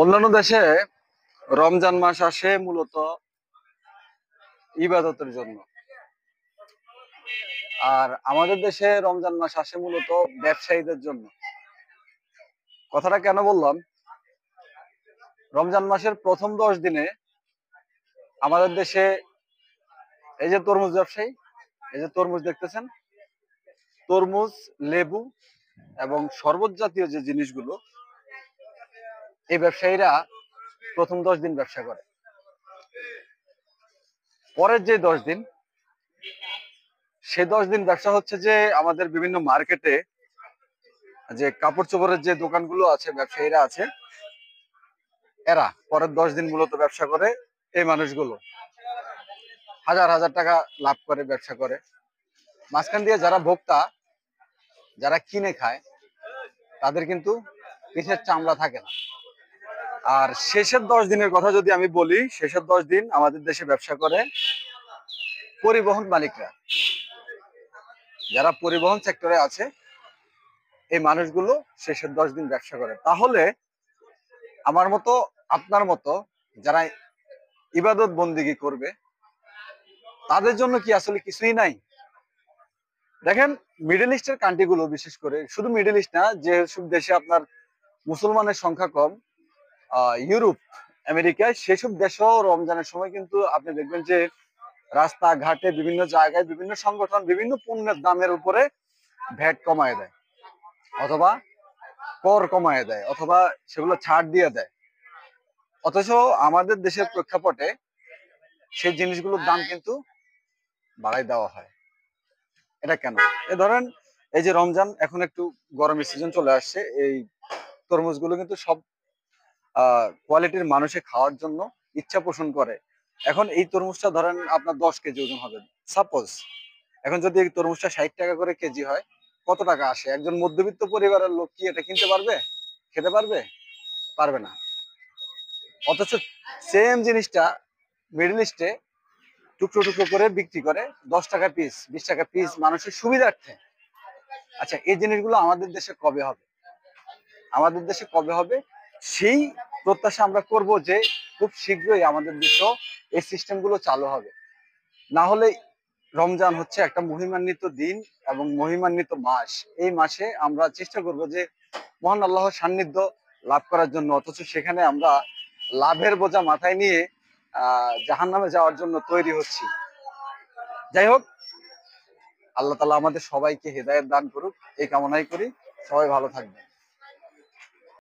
অন্যান্য দেশে রমজান মাস আসে মূলত ইবাদতের জন্য, আর আমাদের দেশে রমজান মাস আসে মূলত ব্যবসায়ীদের জন্য। কথাটা কেন বললাম? রমজান মাসের প্রথম 10 দিনে আমাদের দেশে এই যে তরমুজ ব্যবসায়ী, এই যে তরমুজ দেখতেছেন, তরমুজ, লেবু এবং শরবত জাতীয় যে জিনিসগুলো, এই ব্যবসায়ীরা প্রথম 10 দিন ব্যবসা করে। পরের যে 10 দিন, সেই 10 দিন ব্যবসা হচ্ছে যে আমাদের বিভিন্ন মার্কেটে যে কাপড় চোপড়ের যে দোকানগুলো আছে, ব্যবসায়ীরা আছে, এরা পরের 10 দিন মূলত ব্যবসা করে। এই মানুষগুলো হাজার হাজার টাকা লাভ করে, ব্যবসা করে। মাঝখান দিয়ে যারা ভোক্তা, যারা কিনে খায়, তাদের কিন্তু পিঠের চামড়া থাকে না। আর শেষের 10 দিনের কথা যদি আমি বলি, শেষের 10 দিন আমাদের দেশে ব্যবসা করে পরিবহন মালিকরা, যারা পরিবহন সেক্টরে আছে, এই মানুষগুলো শেষের 10 দিন ব্যবসা করে। তাহলে আমার মতো, আপনার মতো যারা ইবাদত বন্দিগি করবে, তাদের জন্য কি আসলে কিছুই নাই? দেখেন, মিডল ইস্টের কান্ট্রিগুলো, বিশেষ করে শুধু মিডল ইস্ট না, যেসব দেশে আপনার মুসলমানের সংখ্যা কম, ইউরোপ, আমেরিকায়, সেসব দেশেও রমজানের সময় কিন্তু আপনি দেখবেন যে রাস্তাঘাটে বিভিন্ন জায়গায় বিভিন্ন সংগঠন বিভিন্ন পণ্যের দামের উপরে ভ্যাট কমায় দেয়, অথবা কর কমায় দেয়, অথবা সেগুলো ছাড় দিয়ে দেয়। অথচ আমাদের দেশের প্রেক্ষাপটে সেই জিনিসগুলোর দাম কিন্তু বাড়াই দেওয়া হয়। এটা কেন? ধরেন, এই যে রমজান, এখন একটু গরমের সিজন চলে আসছে, এই তরমুজগুলো কিন্তু সব কোয়ালিটির মানুষে খাওয়ার জন্য ইচ্ছা পোষণ করে। এখন এই তরমুজটা ধরেন আপনার 10 কেজি ওজন হবে সাপোজ। এখন যদি এই তরমুজটা 60 টাকা করে কেজি হয়, কত টাকা আসে? একজন মধ্যবিত্ত পরিবারের লোক কি এটা কিনতে পারবে, খেতে পারবে? পারবে না। অথচ সেম জিনিসটা মিডল ইস্টে টুকরো টুকরো করে বিক্রি করে 10 টাকা পিস, 20 টাকা পিস, মানুষের সুবিধার্থে। আচ্ছা, এই জিনিসগুলো আমাদের দেশে কবে হবে? আমাদের দেশে কবে হবে সেই প্রত্যাশা আমরা করব যে খুব শীঘ্রই আমাদের দেশেও এই সিস্টেমগুলো চালু হবে। না হলে রমজান হচ্ছে একটা মহিমান্বিত দিন এবং মহিমান্বিত মাস। এই মাসে আমরা চেষ্টা করব যে মহান আল্লাহর সান্নিধ্য লাভ করার জন্য, অথচ সেখানে আমরা লাভের বোঝা মাথায় নিয়ে জাহান্নামে যাওয়ার জন্য তৈরি হচ্ছি। যাই হোক, আল্লাহ তাআলা আমাদের সবাইকে হেদায়েত দান করুক, এই কামনাই করি। সবাই ভালো থাকবেন।